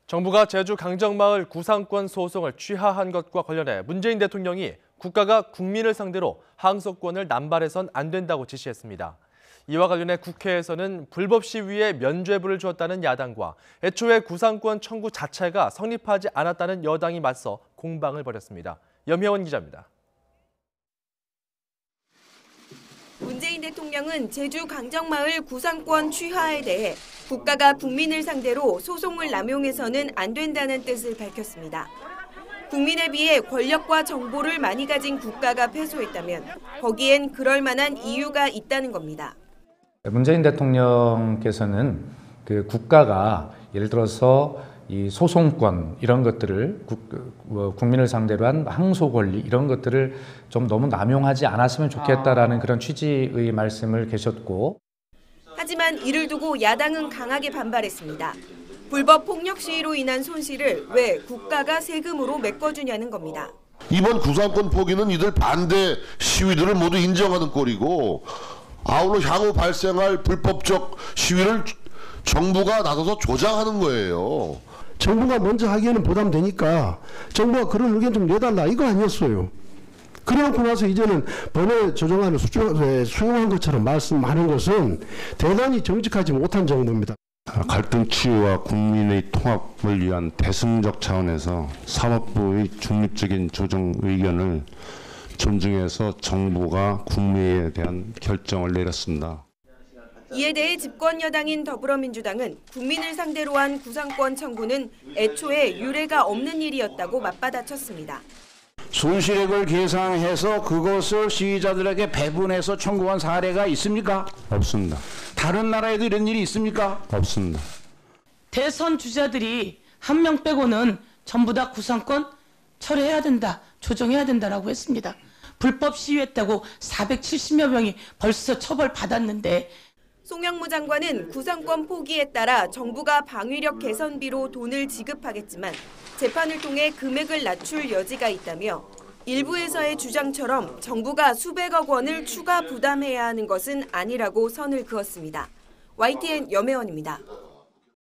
정부가 제주 강정마을 구상권 소송을 취하한 것과 관련해 문재인 대통령이 국가가 국민을 상대로 항소권을 남발해선 안 된다고 지시했습니다. 이와 관련해 국회에서는 불법 시위에 면죄부를 주었다는 야당과 애초에 구상권 청구 자체가 성립하지 않았다는 여당이 맞서 공방을 벌였습니다. 염혜원 기자입니다. 문재인 대통령은 제주 강정마을 구상권 취하에 대해 국가가 국민을 상대로 소송을 남용해서는 안 된다는 뜻을 밝혔습니다. 국민에 비해 권력과 정보를 많이 가진 국가가 패소했다면 거기엔 그럴 만한 이유가 있다는 겁니다. 문재인 대통령께서는 국가가 예를 들어서 이 소송권 이런 것들을 국민을 상대로 한 항소 권리 이런 것들을 좀 너무 남용하지 않았으면 좋겠다라는 그런 취지의 말씀을 계셨고, 하지만 이를 두고 야당은 강하게 반발했습니다. 불법 폭력 시위로 인한 손실을 왜 국가가 세금으로 메꿔주냐는 겁니다. 이번 구상권 포기는 이들 반대 시위들을 모두 인정하는 꼴이고, 아울러 향후 발생할 불법적 시위를 정부가 나서서 조장하는 거예요. 정부가 먼저 하기에는 부담되니까 정부가 그런 의견 좀 내달라 이거 아니었어요. 그래놓고 나서 이제는 번외 조정안을 수용한 것처럼 말씀하는 것은 대단히 정직하지 못한 정부입니다. 갈등 치유와 국민의 통합을 위한 대승적 차원에서 사법부의 중립적인 조정 의견을 존중해서 정부가 국민에 대한 결정을 내렸습니다. 이에 대해 집권 여당인 더불어민주당은 국민을 상대로 한 구상권 청구는 애초에 유례가 없는 일이었다고 맞받아쳤습니다. 손실액을 계상해서 그것을 시위자들에게 배분해서 청구한 사례가 있습니까? 없습니다. 다른 나라에도 이런 일이 있습니까? 없습니다. 대선 주자들이 한 명 빼고는 전부 다 구상권 철회해야 된다, 조정해야 된다라고 했습니다. 불법 시위했다고 470여 명이 벌써 처벌받았는데, 송영무 장관은 구상권 포기에 따라 정부가 방위력 개선비로 돈을 지급하겠지만 재판을 통해 금액을 낮출 여지가 있다며 일부에서의 주장처럼 정부가 수백억 원을 추가 부담해야 하는 것은 아니라고 선을 그었습니다. YTN 염혜원입니다.